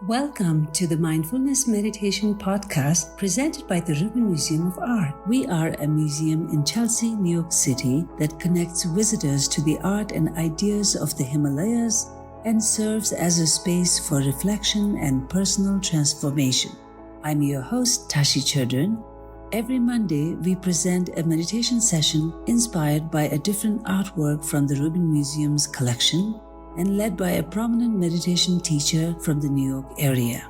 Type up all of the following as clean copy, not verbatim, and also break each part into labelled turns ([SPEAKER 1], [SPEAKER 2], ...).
[SPEAKER 1] Welcome to the Mindfulness Meditation Podcast presented by the Rubin Museum of Art. We are a museum in Chelsea, New York City that connects visitors to the art and ideas of the Himalayas and serves as a space for reflection and personal transformation. I'm your host, Tashi Chudran. Every Monday, we present a meditation session inspired by a different artwork from the Rubin Museum's collection and led by a prominent meditation teacher from the New York area.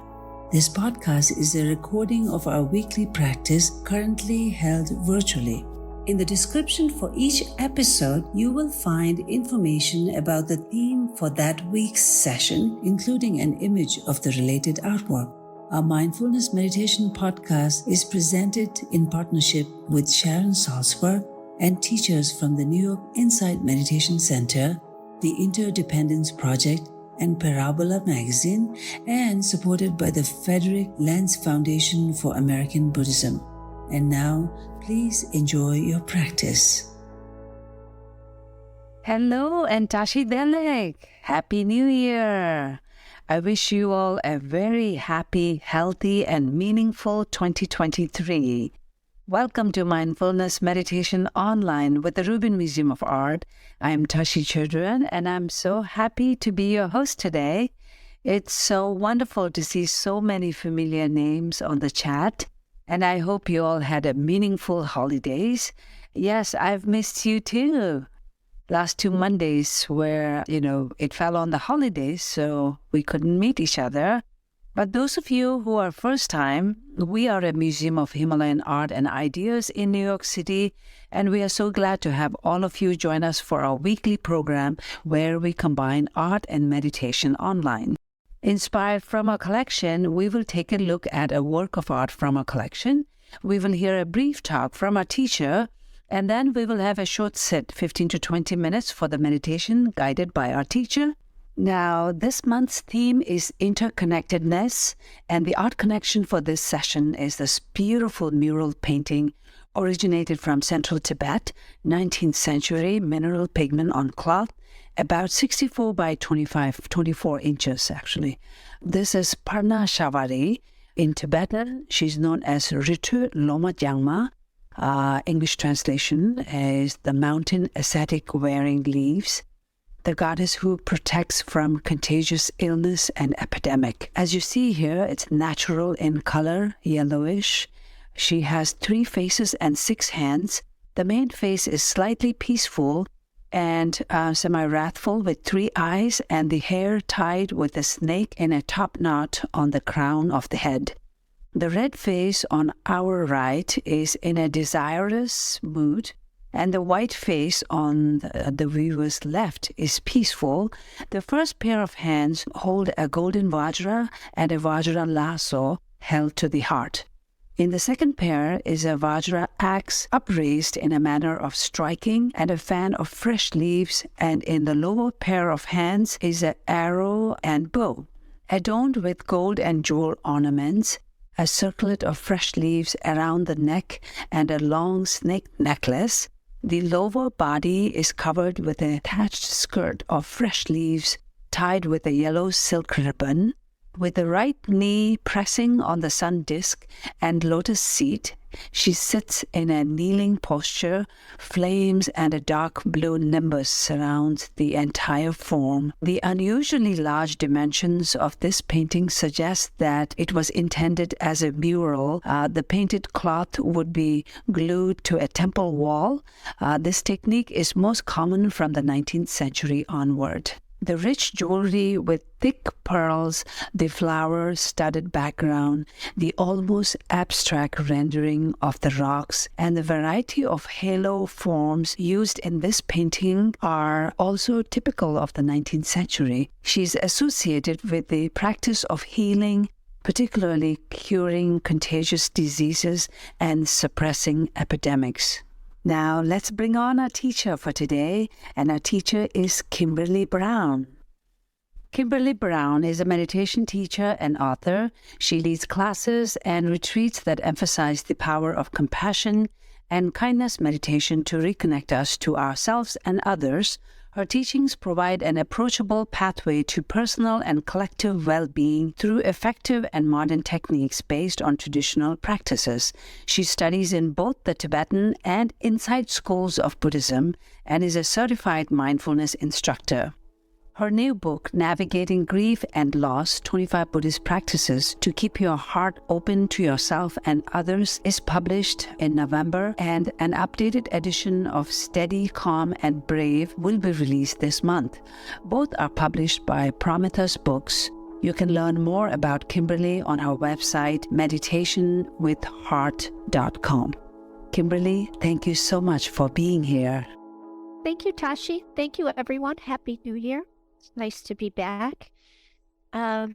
[SPEAKER 1] This podcast is a recording of our weekly practice currently held virtually. In the description for each episode, you will find information about the theme for that week's session, including an image of the related artwork. Our Mindfulness Meditation Podcast is presented in partnership with Sharon Salzberg and teachers from the New York Insight Meditation Center, the Interdependence Project, and Parabola Magazine, and supported by the Frederick Lenz Foundation for American Buddhism. And now, please enjoy your practice.
[SPEAKER 2] Hello and Tashi Delek. Happy New Year. I wish you all a very happy, healthy, and meaningful 2023. Welcome to Mindfulness Meditation Online with the Rubin Museum of Art. I'm Tashi Chudran, and I'm so happy to be your host today. It's so wonderful to see so many familiar names on the chat, and I hope you all had a meaningful holidays. Yes, I've missed you too. Last 2 Mondays where, it fell on the holidays, so we couldn't meet each other. But those of you who are first time, we are a museum of Himalayan art and ideas in New York City, and we are so glad to have all of you join us for our weekly program where we combine art and meditation online. Inspired from our collection, we will take a look at a work of art from our collection. We will hear a brief talk from our teacher, and then we will have a short sit, 15 to 20 minutes for the meditation guided by our teacher. Now, this month's theme is Interconnectedness, and the art connection for this session is this beautiful mural painting originated from central Tibet, 19th century mineral pigment on cloth, about 64 by 24 inches actually. This is Parnashavari. In Tibetan, she's known as Ritu Loma Jangma. English translation is the mountain ascetic wearing leaves, the goddess who protects from contagious illness and epidemic. As you see here, it's natural in color, yellowish. She has 3 faces and 6 hands. The main face is slightly peaceful and semi-wrathful with 3 eyes and the hair tied with a snake in a top knot on the crown of the head. The red face on our right is in a desirous mood, and the white face on the viewer's left is peaceful. The first pair of hands hold a golden vajra and a vajra lasso held to the heart. In the second pair is a vajra axe upraised in a manner of striking and a fan of fresh leaves, and in the lower pair of hands is an arrow and bow, adorned with gold and jewel ornaments, a circlet of fresh leaves around the neck, and a long snake necklace. The lower body is covered with an attached skirt of fresh leaves tied with a yellow silk ribbon. With the right knee pressing on the sun disk and lotus seat, she sits in a kneeling posture. Flames and a dark blue nimbus surround the entire form. The unusually large dimensions of this painting suggest that it was intended as a mural. The painted cloth would be glued to a temple wall. This technique is most common from the 19th century onward. The rich jewelry with thick pearls, the flower-studded background, the almost abstract rendering of the rocks, and the variety of halo forms used in this painting are also typical of the 19th century. She's associated with the practice of healing, particularly curing contagious diseases and suppressing epidemics. Now, let's bring on our teacher for today, and our teacher is Kimberly Brown. Kimberly Brown is a meditation teacher and author. She leads classes and retreats that emphasize the power of compassion and kindness meditation to reconnect us to ourselves and others. Her teachings provide an approachable pathway to personal and collective well-being through effective and modern techniques based on traditional practices. She studies in both the Tibetan and Insight schools of Buddhism and is a certified mindfulness instructor. Her new book, Navigating Grief and Loss, 25 Buddhist Practices to Keep Your Heart Open to Yourself and Others, is published in November, and an updated edition of Steady, Calm and Brave will be released this month. Both are published by Prometheus Books. You can learn more about Kimberly on our website, meditationwithheart.com. Kimberly, thank you so much for being here.
[SPEAKER 3] Thank you, Tashi. Thank you, everyone. Happy New Year. It's nice to be back. It's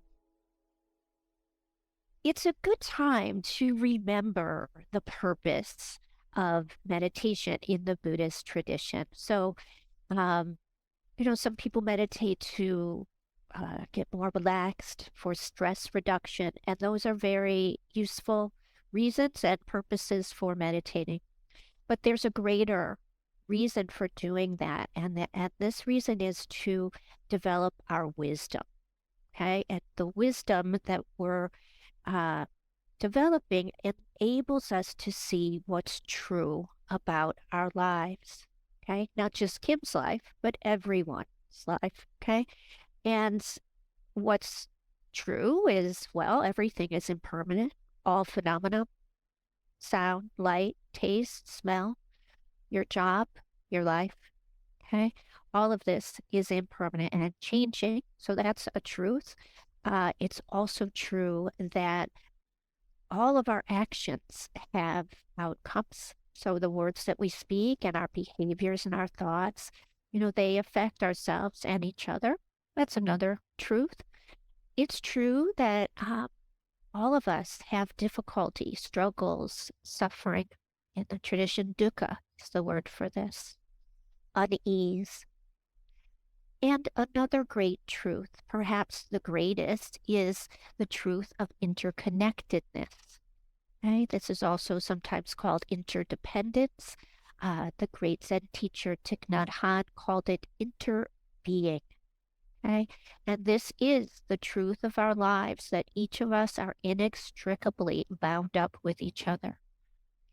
[SPEAKER 3] a good time to remember the purpose of meditation in the Buddhist tradition. So, some people meditate to get more relaxed, for stress reduction, and those are very useful reasons and purposes for meditating. But there's a greater reason for doing that, and this reason is to develop our wisdom. Okay, and the wisdom that we're developing enables us to see what's true about our lives. Okay, not just Kim's life, but everyone's life. Okay, and what's true is, well, everything is impermanent. All phenomena, sound, light, taste, smell, your job, your life, okay? All of this is impermanent and changing, so that's a truth. It's also true that all of our actions have outcomes. So the words that we speak and our behaviors and our thoughts, they affect ourselves and each other. That's another truth. It's true that all of us have difficulty, struggles, suffering. In the tradition, dukkha is the word for this. Unease. And another great truth, perhaps the greatest, is the truth of interconnectedness. Okay? This is also sometimes called interdependence. The great Zen teacher Thich Nhat Hanh called it interbeing. Okay? And this is the truth of our lives, that each of us are inextricably bound up with each other.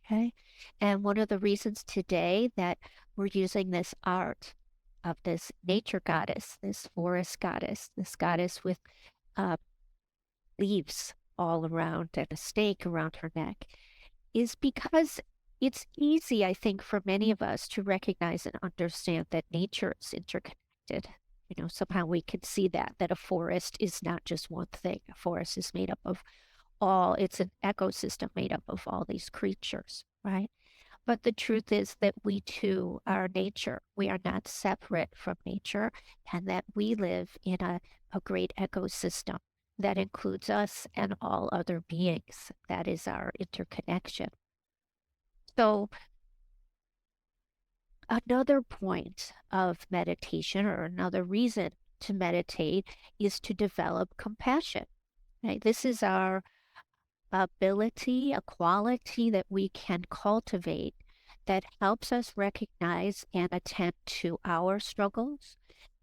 [SPEAKER 3] Okay? And one of the reasons today that we're using this art of this nature goddess, this forest goddess, this goddess with leaves all around and a snake around her neck, is because it's easy, I think, for many of us to recognize and understand that nature is interconnected. Somehow we can see that a forest is not just one thing. A forest is made up of it's an ecosystem made up of all these creatures, right? But the truth is that we too are nature. We are not separate from nature, and that we live in a great ecosystem that includes us and all other beings. That is our interconnection. So another point of meditation, or another reason to meditate, is to develop compassion. Right? This is our ability, a quality that we can cultivate that helps us recognize and attend to our struggles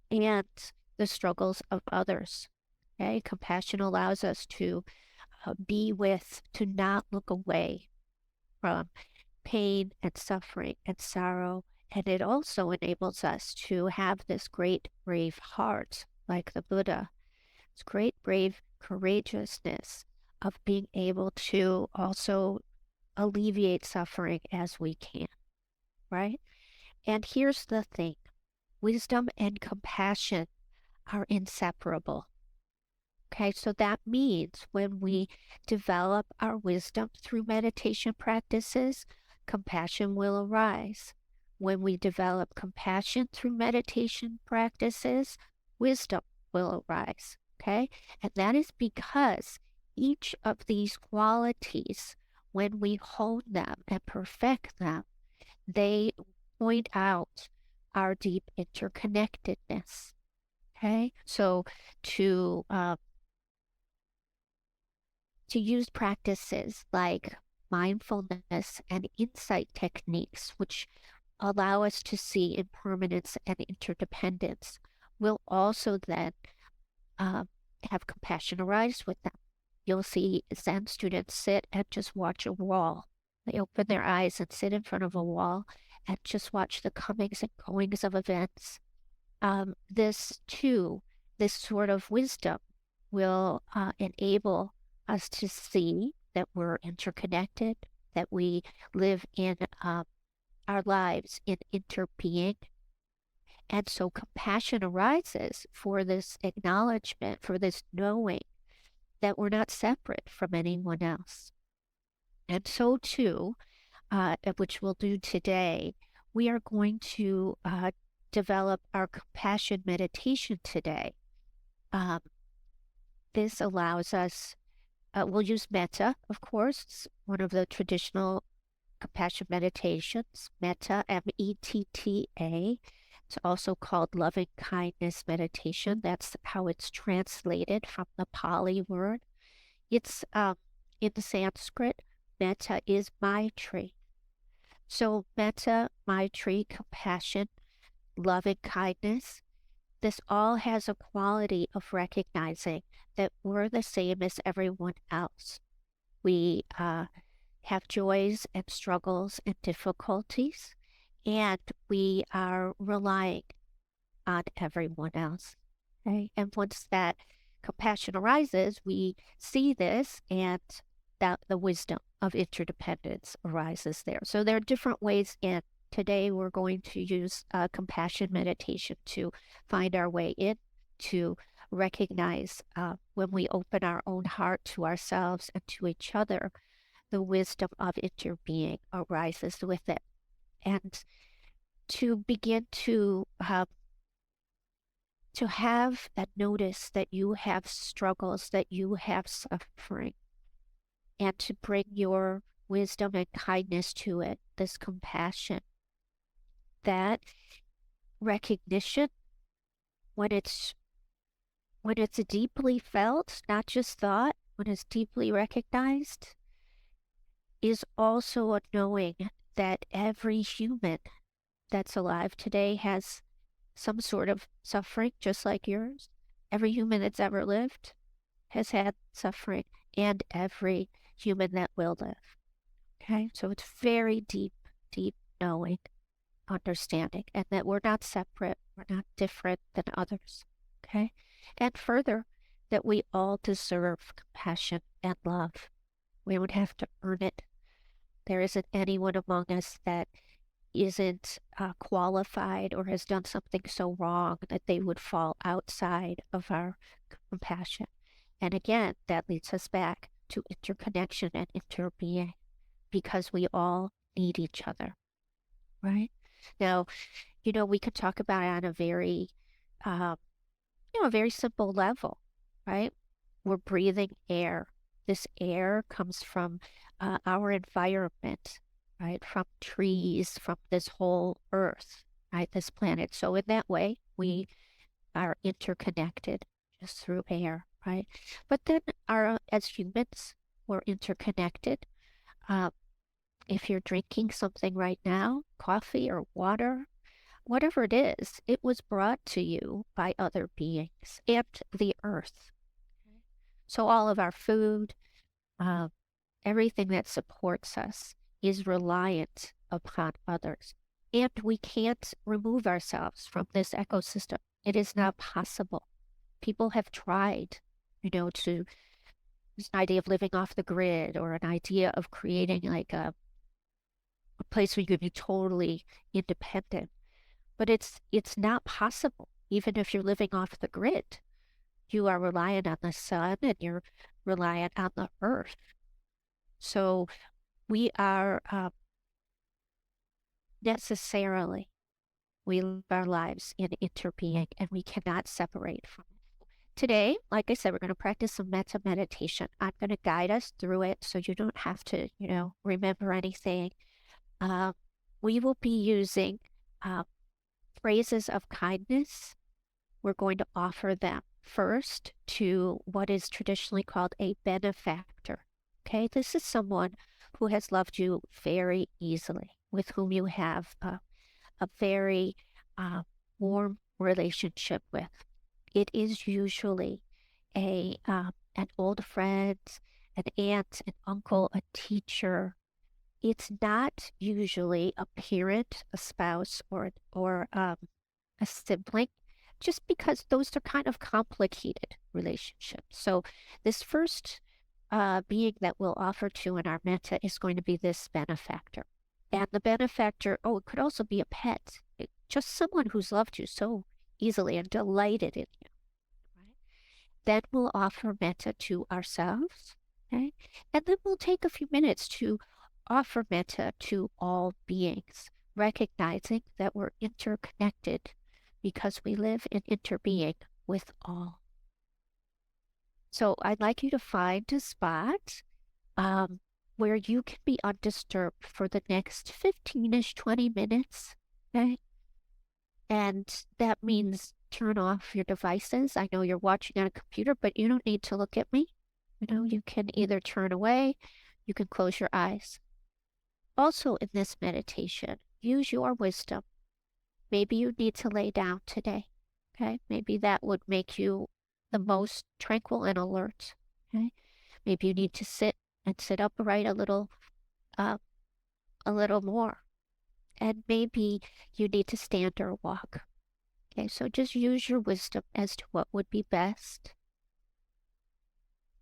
[SPEAKER 3] and the struggles of others. Okay? Compassion allows us to to not look away from pain and suffering and sorrow. And it also enables us to have this great brave heart, like the Buddha. It's great brave courageousness of being able to also alleviate suffering as we can, right? And here's the thing. Wisdom and compassion are inseparable. Okay, so that means when we develop our wisdom through meditation practices, compassion will arise. When we develop compassion through meditation practices, wisdom will arise. Okay, and that is because each of these qualities, when we hone them and perfect them, they point out our deep interconnectedness. Okay, so to use practices like mindfulness and insight techniques, which allow us to see impermanence and interdependence, we'll also then have compassion arise with them. You'll see Zen students sit and just watch a wall. They open their eyes and sit in front of a wall and just watch the comings and goings of events. This too, this sort of wisdom will enable us to see that we're interconnected, that we live in our lives in interbeing. And so compassion arises for this acknowledgement, for this knowing that we're not separate from anyone else. And so too, which we'll do today, we are going to develop our compassion meditation today. This allows us, we'll use metta, of course. It's one of the traditional compassion meditations, metta, M-E-T-T-A. It's also called loving kindness meditation. That's how it's translated from the Pali word. It's in Sanskrit, metta is Maitri. So metta, Maitri, compassion, loving kindness, this all has a quality of recognizing that we're the same as everyone else. We have joys and struggles and difficulties, and we are relying on everyone else. Okay? And once that compassion arises, we see this, and that the wisdom of interdependence arises there. So there are different ways in. Today we're going to use compassion meditation to find our way in, to recognize when we open our own heart to ourselves and to each other, the wisdom of interbeing arises with it. And to begin to have and notice that you have struggles, that you have suffering, and to bring your wisdom and kindness to it, this compassion. That recognition, when it's deeply felt, not just thought, when it's deeply recognized, is also a knowing that every human that's alive today has some sort of suffering, just like yours. Every human that's ever lived has had suffering, and every human that will live. Okay, so it's very deep, deep knowing, understanding, and that we're not separate, we're not different than others. Okay, and further, that we all deserve compassion and love. We don't have to earn it. There isn't anyone among us that isn't qualified or has done something so wrong that they would fall outside of our compassion. And again, that leads us back to interconnection and interbeing, because we all need each other, right? Now, we could talk about it on a very, a very simple level, right? We're breathing air. This air comes from our environment, right? From trees, from this whole earth, right? This planet. So in that way, we are interconnected just through air, right? But then as humans, we're interconnected. If you're drinking something right now, coffee or water, whatever it is, it was brought to you by other beings and the earth. So all of our food, everything that supports us is reliant upon others. And we can't remove ourselves from this ecosystem. It is not possible. People have tried, to this idea of living off the grid, or an idea of creating like a place where you could be totally independent. But it's not possible. Even if you're living off the grid, you are reliant on the sun and you're reliant on the earth. So we are we live our lives in interbeing, and we cannot separate from it. Today, like I said, we're going to practice some metta meditation. I'm going to guide us through it so you don't have to, remember anything. We will be using phrases of kindness. We're going to offer them first to what is traditionally called a benefactor. Okay, this is someone who has loved you very easily, with whom you have a very warm relationship with. It is usually an old friend, an aunt, an uncle, a teacher. It's not usually a parent, a spouse, or a sibling, just because those are kind of complicated relationships. So this first being that we'll offer to in our metta is going to be this benefactor. And the benefactor, oh, it could also be a pet, just someone who's loved you so easily and delighted in you. Right? Then we'll offer metta to ourselves, okay? And then we'll take a few minutes to offer metta to all beings, recognizing that we're interconnected because we live in interbeing with all. So I'd like you to find a spot where you can be undisturbed for the next 15-ish, 20 minutes, okay? And that means turn off your devices. I know you're watching on a computer, but you don't need to look at me. You can either turn away, you can close your eyes. Also in this meditation, use your wisdom. Maybe you need to lay down today, okay? Maybe that would make you the most tranquil and alert, okay? Maybe you need to sit and sit upright a little more. And maybe you need to stand or walk. Okay, so just use your wisdom as to what would be best.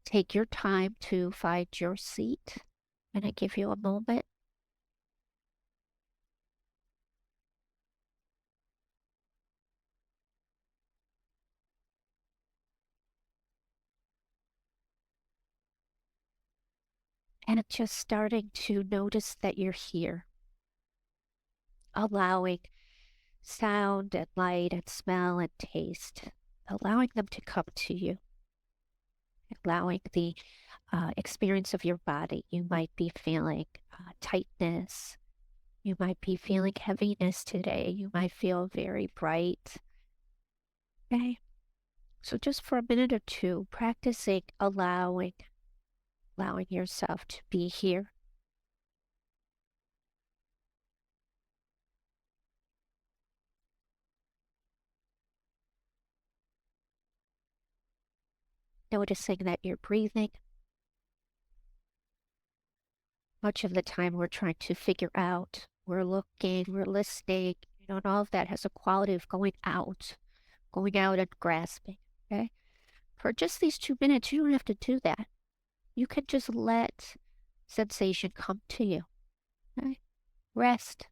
[SPEAKER 3] Take your time to find your seat. And I give you a moment. And just starting to notice that you're here. Allowing sound and light and smell and taste, allowing them to come to you. Allowing the experience of your body. You might be feeling tightness. You might be feeling heaviness today. You might feel very bright. Okay. So just for a minute or two, practicing allowing yourself to be here. Noticing that you're breathing. Much of the time we're trying to figure out, we're looking, we're listening, and all of that has a quality of going out and grasping, okay? For just these 2 minutes, you don't have to do that. You can just let sensation come to you, okay? Rest.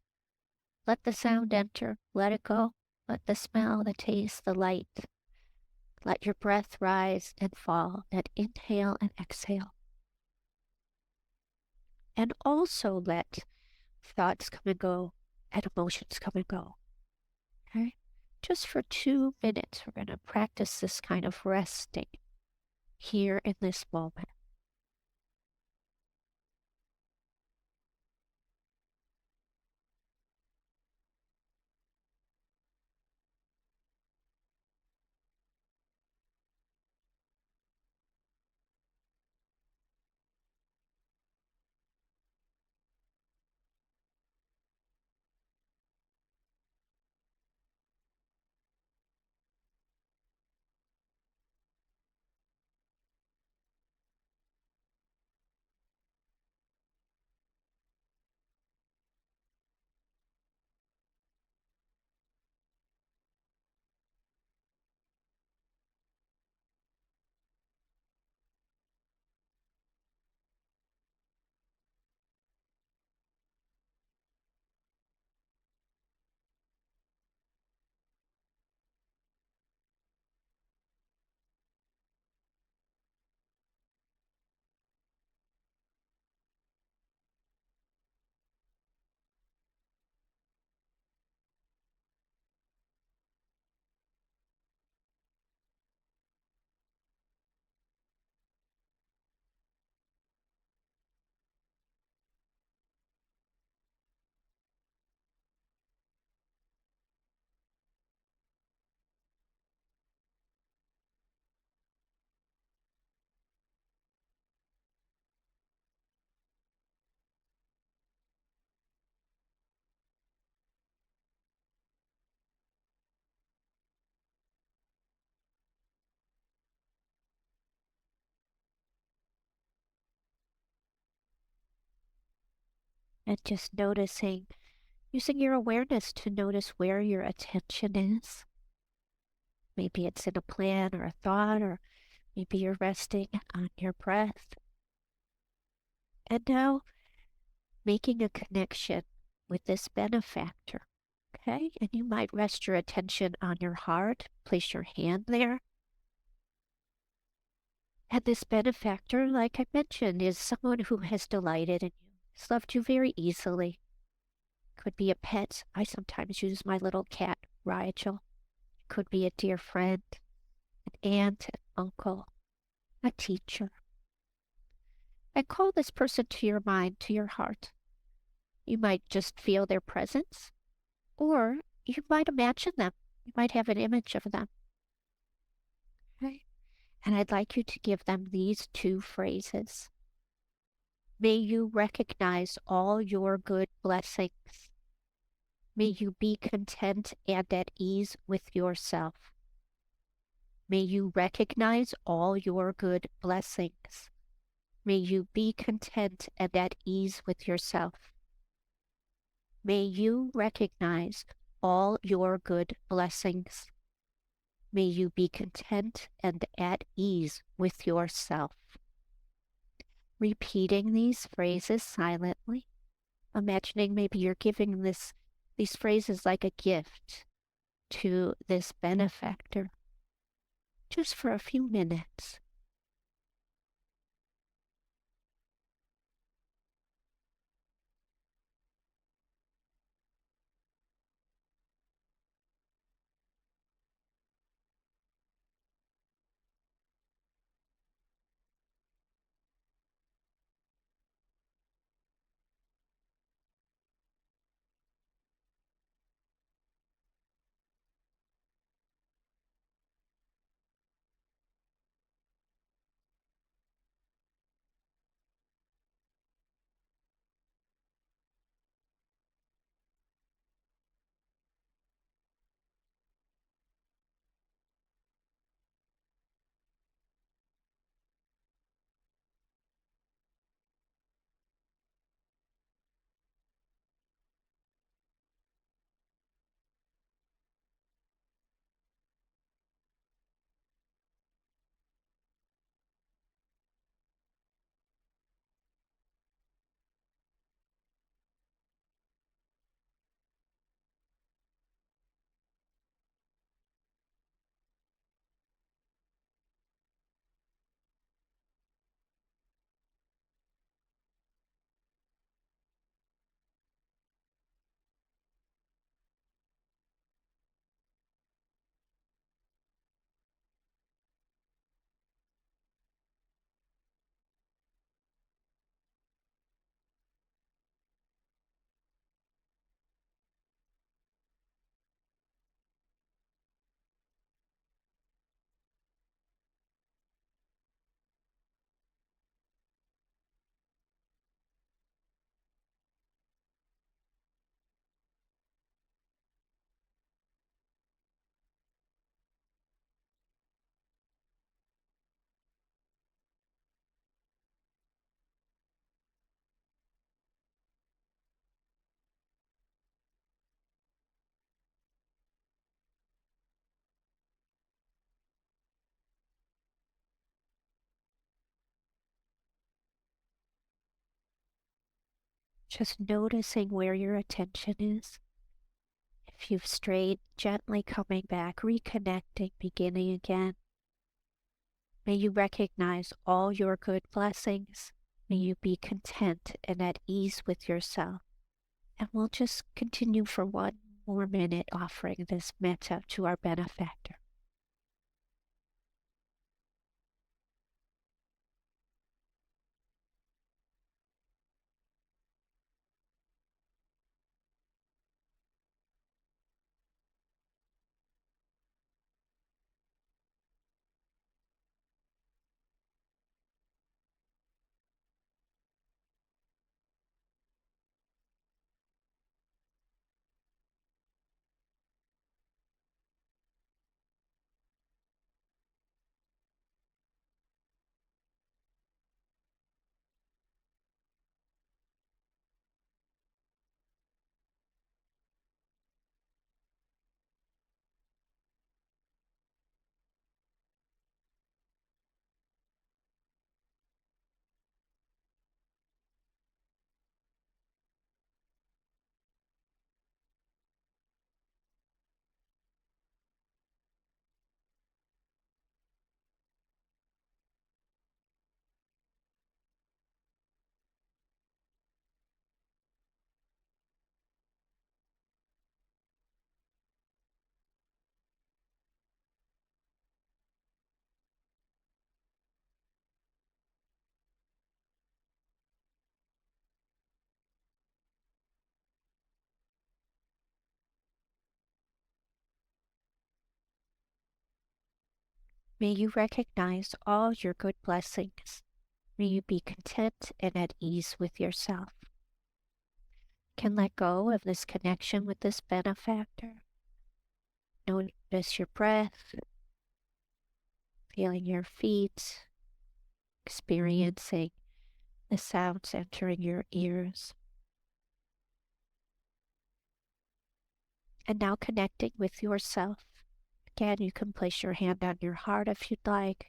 [SPEAKER 3] Let the sound enter. Let it go. Let the smell, the taste, the light. Let your breath rise and fall, and inhale and exhale. And also let thoughts come and go, and emotions come and go. Okay? Just for 2 minutes, we're going to practice this kind of resting here in this moment. And just noticing, using your awareness to notice where your attention is. Maybe it's in a plan or a thought, or maybe you're resting on your breath. And now making a connection with this benefactor. Okay? And you might rest your attention on your heart, place your hand there. And this benefactor, like I mentioned, is someone who has delighted in you, has loved you very easily. Could be a pet. I sometimes use my little cat, Rigel. Could be a dear friend, an aunt, an uncle, a teacher. And call this person to your mind, to your heart. You might just feel their presence, or you might imagine them. You might have an image of them. Okay? And I'd like you to give them these two phrases. May you recognize all your good blessings. May you be content and at ease with yourself. May you recognize all your good blessings. May you be content and at ease with yourself. May you recognize all your good blessings. May you be content and at ease with yourself. Repeating these phrases silently, imagining maybe you're giving these phrases like a gift to this benefactor, just for a few minutes. Just noticing where your attention is. If you've strayed, gently coming back, reconnecting, beginning again. May you recognize all your good blessings. May you be content and at ease with yourself. And we'll just continue for one more minute offering this metta to our benefactor. May you recognize all your good blessings. May you be content and at ease with yourself. Can let go of this connection with this benefactor. Notice your breath, feeling your feet, experiencing the sounds entering your ears. And now connecting with yourself. Again, you can place your hand on your heart if you'd like,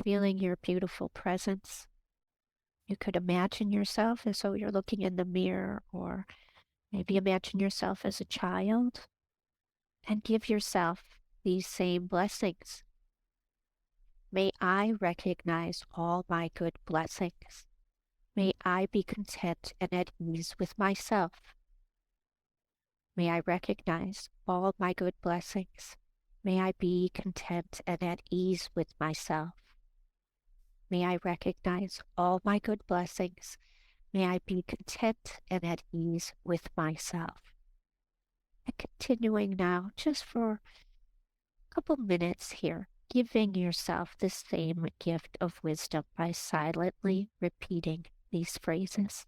[SPEAKER 3] feeling your beautiful presence. You could imagine yourself as though you're looking in the mirror, or maybe imagine yourself as a child, and give yourself these same blessings. May I recognize all my good blessings. May I be content and at ease with myself. May I recognize all my good blessings. May I be content and at ease with myself. May I recognize all my good blessings. May I be content and at ease with myself. And continuing now, just for a couple minutes here, giving yourself the same gift of wisdom by silently repeating these phrases.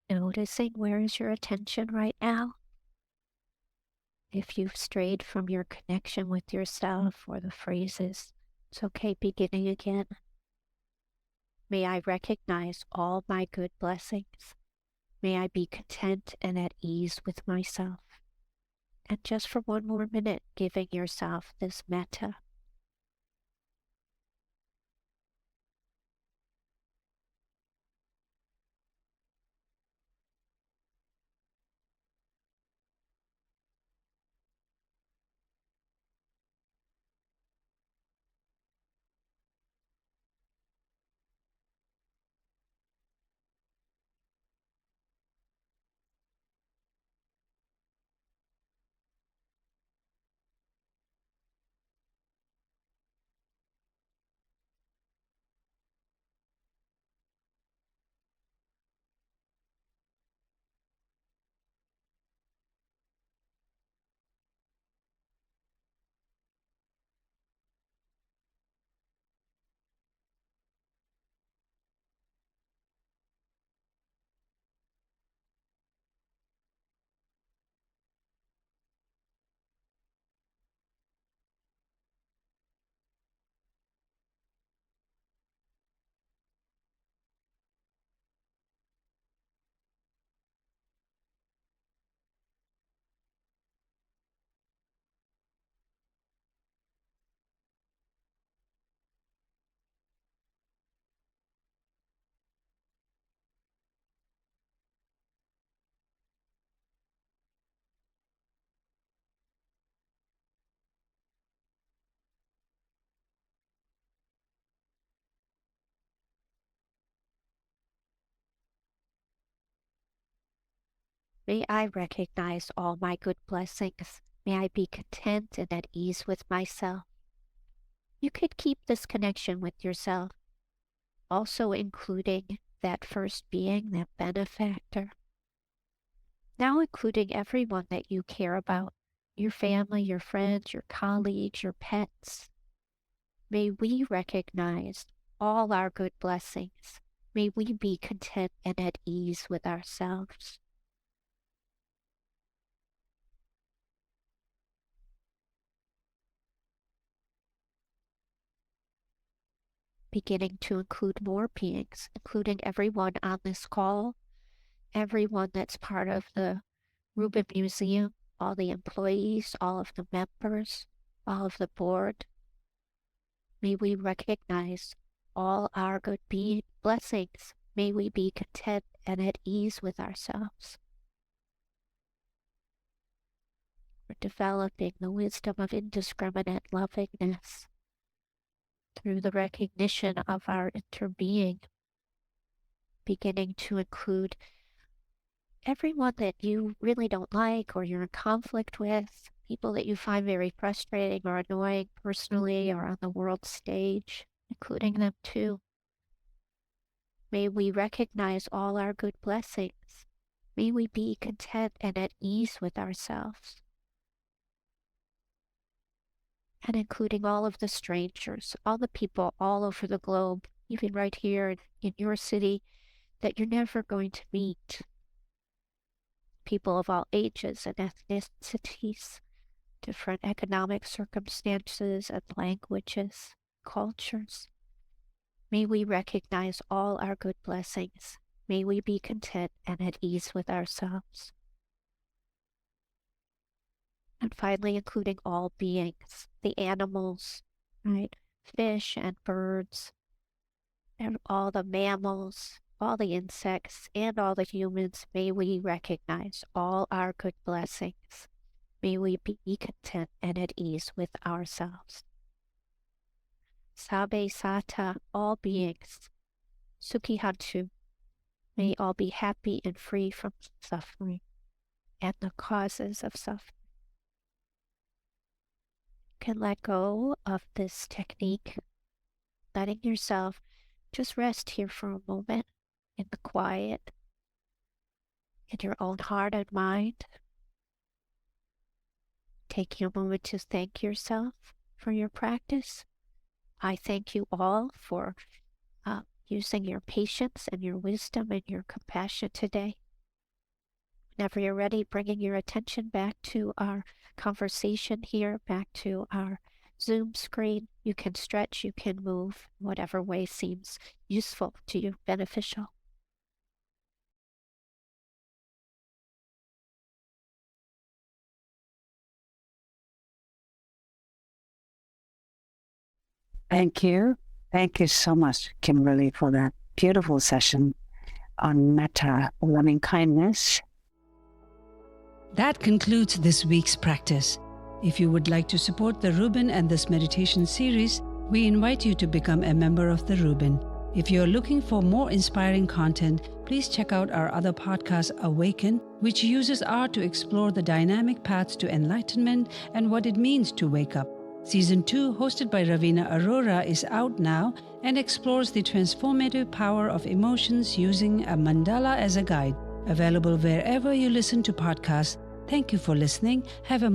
[SPEAKER 3] Noticing where is your attention right now. If you've strayed from your connection with yourself or the phrases, it's okay beginning again. May I recognize all my good blessings. May I be content and at ease with myself. And just for one more minute, giving yourself this metta. May I recognize all my good blessings. May I be content and at ease with myself. You could keep this connection with yourself, also including that first being, that benefactor. Now including everyone that you care about, your family, your friends, your colleagues, your pets. May we recognize all our good blessings. May we be content and at ease with ourselves. Beginning to include more beings, including everyone on this call, everyone that's part of the Rubin Museum, all the employees, all of the members, all of the board. May we recognize all our good blessings. May we be content and at ease with ourselves. We're developing the wisdom of indiscriminate lovingness through the recognition of our interbeing, beginning to include everyone that you really don't like or you're in conflict with, people that you find very frustrating or annoying personally or on the world stage, including them too. May we recognize all our good blessings. May we be content and at ease with ourselves. And including all of the strangers, all the people all over the globe, even right here in your city, that you're never going to meet. People of all ages and ethnicities, different economic circumstances and languages, cultures. May we recognize all our good blessings. May we be content and at ease with ourselves. And finally, including all beings, the animals, right? Fish and birds, and all the mammals, all the insects, and all the humans. May we recognize all our good blessings. May we be content and at ease with ourselves. Sabe Sata, all beings. Sukhihantu, may all be happy and free from suffering and the causes of suffering. You can let go of this technique, letting yourself just rest here for a moment in the quiet, in your own heart and mind. Taking a moment to thank yourself for your practice. I thank you all for using your patience and your wisdom and your compassion today. Whenever you're ready, bringing your attention back to our conversation here, back to our Zoom screen. You can stretch, you can move, whatever way seems useful to you, beneficial.
[SPEAKER 2] Thank you. Thank you so much, Kimberly, for that beautiful session on metta, loving kindness.
[SPEAKER 1] That concludes this week's practice. If you would like to support the Rubin and this meditation series, we invite you to become a member of the Rubin. If you're looking for more inspiring content, please check out our other podcast, Awaken, which uses art to explore the dynamic paths to enlightenment and what it means to wake up. Season 2, hosted by Ravina Arora, is out now and explores the transformative power of emotions using a mandala as a guide. Available wherever you listen to podcasts. Thank you for listening. Have a